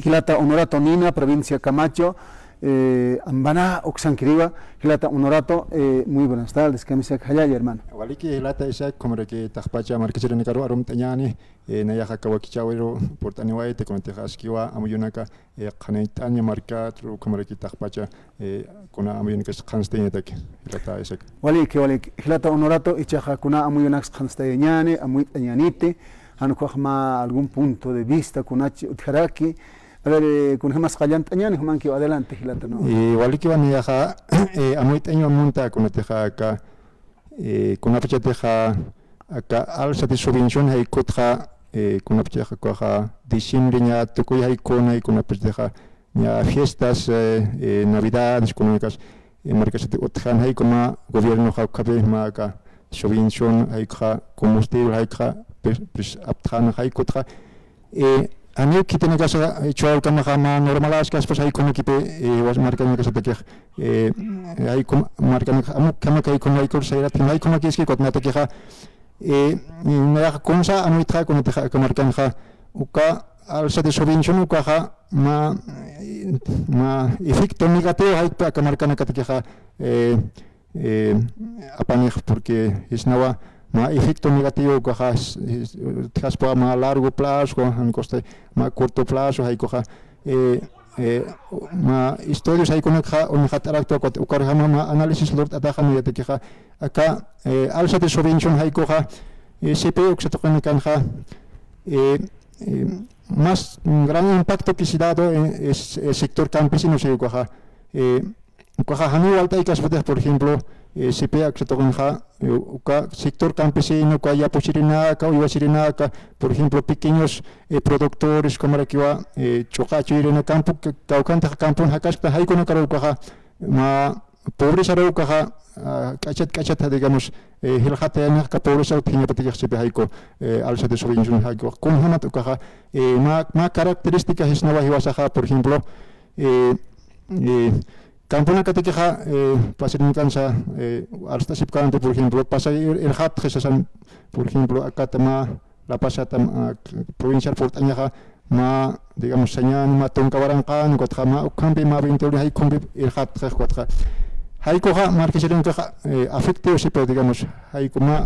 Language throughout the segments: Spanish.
Hilata Honorato Nina, provincia Camacho, Ambaná, Oxanquiriba, Hilata Honorato, muy buenas tardes, Camisac Hayaya, hermano. Waliki Hilata Isaac, como que Tajpacha, Marquesero Nicaro, Arum Tañani, Nayaja Kawakichawero, Portaniway, te contejaskiwa, Amuyunaka, Kaneitania Marcat, como que Tajpacha, con Amuyunakas Hansteinetek, Hilata Isaac. Waliki, Hilata Honorato, Ichaja Kuna Amuyunax Hansteineane, Amuyanianite, Hanukwahma, algún punto de vista, Kunachi Utjaraki. A ver, con más callant añan, Juan que adelante, Hilata, ¿no? Y Waliki van a dejar a muy teño monta con la teja acá, con la fecha teja acá, al satisfacción hay cotra, con la fecha coja, diciembre ya tocó ya icona y con la fecha ya fiestas, navidades, económicas, marcas de otran hay como gobierno jacabe maca, subvención hay combustible hay pues aptran hay cotra. Ani kita ni casa cual kama kama normalas kas pas aikon kipe was marka ni casa tekeh aikon marka ni amuk kama kai kon aikon sayrat ni aikon kiski kot mata keha na konsa anu itra kon tekha marka kha uka al sa de subvention uka kha ma efecto negativo hay pa marka na katekha apanig porque es nawa ma efecto negativo cojas para más largo plazo con coste más corto plazo hay coja ma historias hay con un cataracto o cargama ma análisis lord atajan y te queja acá alza de subvención hay coja CPU que se toca en canja más gran impacto que se ha dado es el sector campesino se coja coja hanú alta y caspetas por ejemplo CPA que se toca en sector campesino, que haya posibilidad, por ejemplo, pequeños productores como la que va chocacho ir en el campo, que canta campo en Hakasta, hay con el caja, ma pobreza reucaja, cachat, digamos, el jate en la pobreza tiene que ser haico, alza de subvención haico, con una tocaja, más características es nueva y por ejemplo, Campona que te queja, pasa en cansa, hasta si canto, por ejemplo, pasa el hat, por ejemplo, acá tama la pasa provincial portañaja, ma, digamos, señal, ma tonka barancan, cuatro o cambi, ma vintori, hay combi, el hat, cuatro. Hay coja, marquesero en caja, afecte o siempre, digamos, hay como,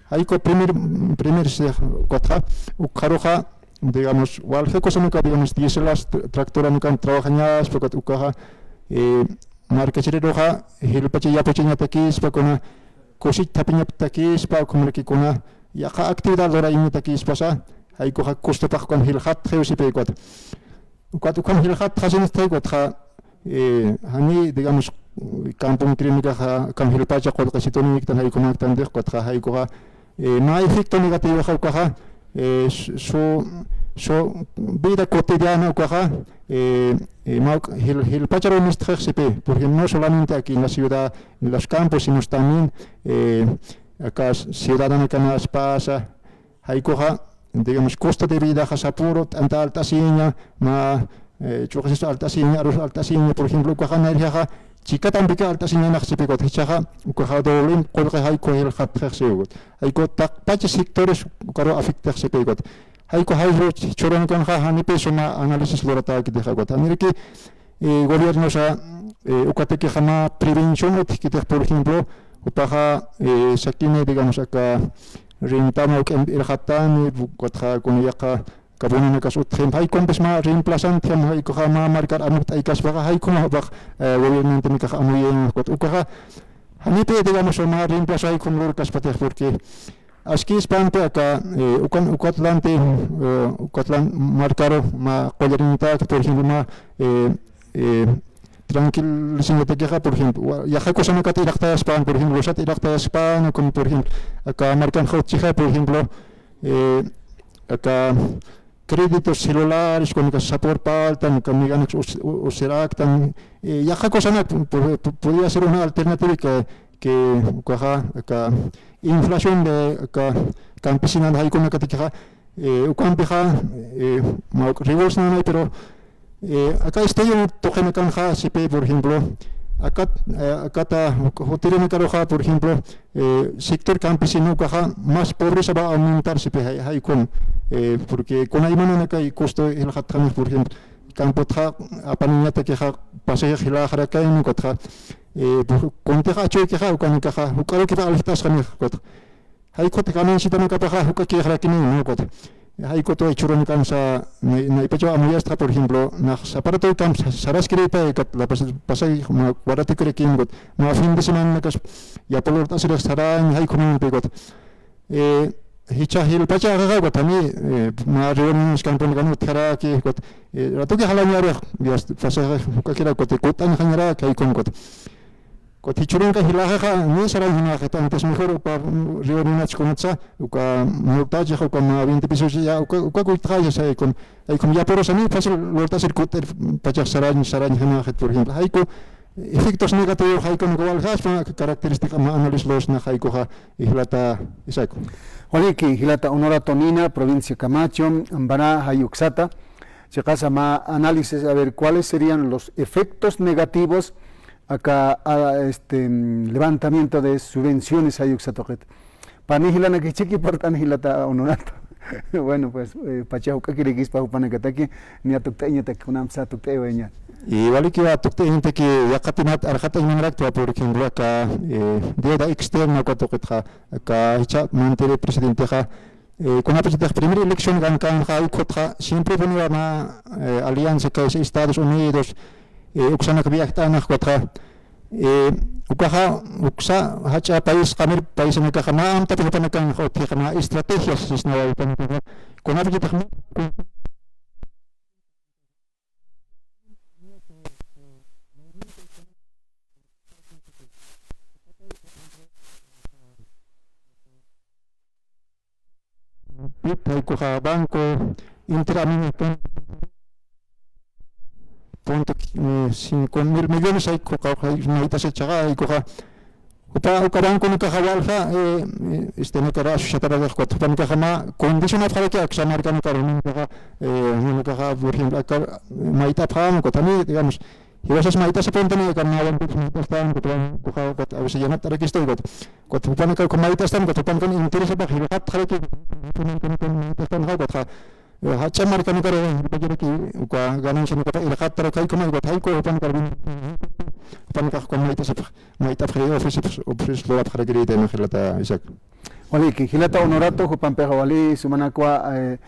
hay co primer se cuatro, o caroja, digamos, o al cosa nunca, digamos, dieselas, tractora nunca trabajan ya, porque ucaja, marca roja el pache ya pequeña taquis para con cosita pequeña taquis para como que con ya actividad lora in taquis pasa hay coja costo para con el hat geusi pe cuatro con el hat hasen este cuatro hani digamos campo clínica con el pache con casi todo ni tan hay como tan de cuatro hay coja no hay efecto negativo coja su vida cotidiana coja el pájaro no está porque no solamente aquí en la ciudad, en los campos, sino también acá ciudadana que nos pasa, hay coja, digamos, costo de vida, jasapuro, tanta alta siña, chocas alta siña, por ejemplo, coja energía, chica también que alta siña, naxipe got, hichaja, coja doble, colga hay coja el hat, hay coja paches sectores, caro afectarse pegot. Hay cosas choran con jaja ni peso más análisis lorata que deja gota. Mire que gobierno sa ukate que jama prevención o que por ejemplo upaja sakine digamos acá rentamos el jatan gota con yaca kabuna kas utjem hay con besma reemplazante hay jama marcar anut hay kas baja hay como baj gobierno ni ka amuyen got ukaja hani pe digamos ma reemplazo hay con lor kas pateh porque Aquí Spante acá, Ucatlan marcaro, ma collarinita, por ejemplo, ma tranquilo, sin que te queja, por ejemplo, ya hay cosas que te iracta Span, por ejemplo, ya te iracta Span, como por ejemplo, acá marcan Hotchija, por ejemplo, acá créditos celulares, con el sabor paltan, con miganos o seractan, ya hay cosas podría ser una alternativa que acá inflación de campesina hay con la catequeja ucampeja revolucionaria pero acá estoy en tojena canja CP por ejemplo Acá hotel caroja, por ejemplo, sector campesino caja más pobreza va a aumentar si hay con porque con hay mano que hay costo el hatán por ejemplo campo tra apaniñata que ja pasea gila jara que no cotra con te ha hecho que ja con caja ukaro que al estas kan cotra hay cote canen si también capaja uka que jara que no cotra hay coto y churro kan sa na ipacho amuyastra por ejemplo na zaparato kam saras kireta la pasai ma guarate kire kin got ma fin de semana kas ya por lo tanto será hay con pegot hicha hil pacha ga got ami ma reunions kan pon kan uthara ki got rato ke halanya re bias pasai uka kira got kotan hanara kai kon got Cotichurin ka hilaja ni sara hina que antes mejor para reuniones con esa uka montaje uka 20 pesos ya uka traje sai con ya por eso ni fácil lo está circuito para sara hina por ejemplo hay efectos negativos hay con igual gas característica análisis los na hay coja hilata isako Oliki hilata Honoratonina provincia Camacho ambana hayuxata se casa ma análisis a ver cuáles serían los efectos negativos acá levantamiento de subvenciones a Yuxatoquet. Panihilana que chequi por tanihilata honorato. Bueno, pues pachau que quiere que pa panacataki ni atukteña te kunamsa tukteña. Y vale que atukteña te que ya katinat arjata inmediata por ejemplo acá deuda externa cotoquetja acá hicha mantere presidente ja con la primera elección gankan ja ukotja siempre venía una alianza que es Estados Unidos uksana kabiyahtana khotha ukaha uksa hacha país kamir país na kahama am tapi pana kan khothi kana estrategias sisna pan con abje takhmi pita kuha banco interamericano $5,000 millones hay ahorita se chaga y coja uka banco no caja walja no cara shatara de cuatro pan caja ma condicional para que acción americana para no caja por ejemplo acá maita pan ko también digamos y esas maita se pueden tener que no están coja a veces ya no te requisto y ko pan ka maita están ko pan con interés para que hat que están ha hacha marca no pero quiero que uka ganan se no para el hat para que como hay ko pan carbon pan ka con maita frío ofrece lo para que te no gelata Isaac Wali que hilata honorato ko pan pega wali sumana kwa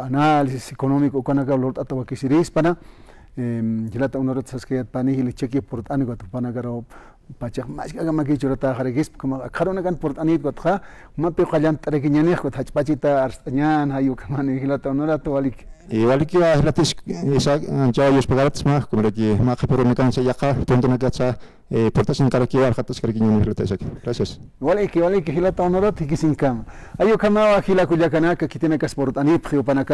análisis económico kana ka lord atwa que siris pana hilata honorato saske pani hili cheque por ani ko pana garo pachak mas ka ma ki churata kharegis kuma kharona kan por ani ko tha ma pe khalan tare ki nyane ko thach pachita arstanyan hayu kamani hilata honorato wali y vale que hilata Isaac ya yo esperat ma como que ma que por me cansa ya ka tonto na gacha portas en cara que al hatas que nyane hilata Isaac gracias wali que hilata honorato ki sin kam ayu kama wa khila kujakana ka kitena kas por ani phio pana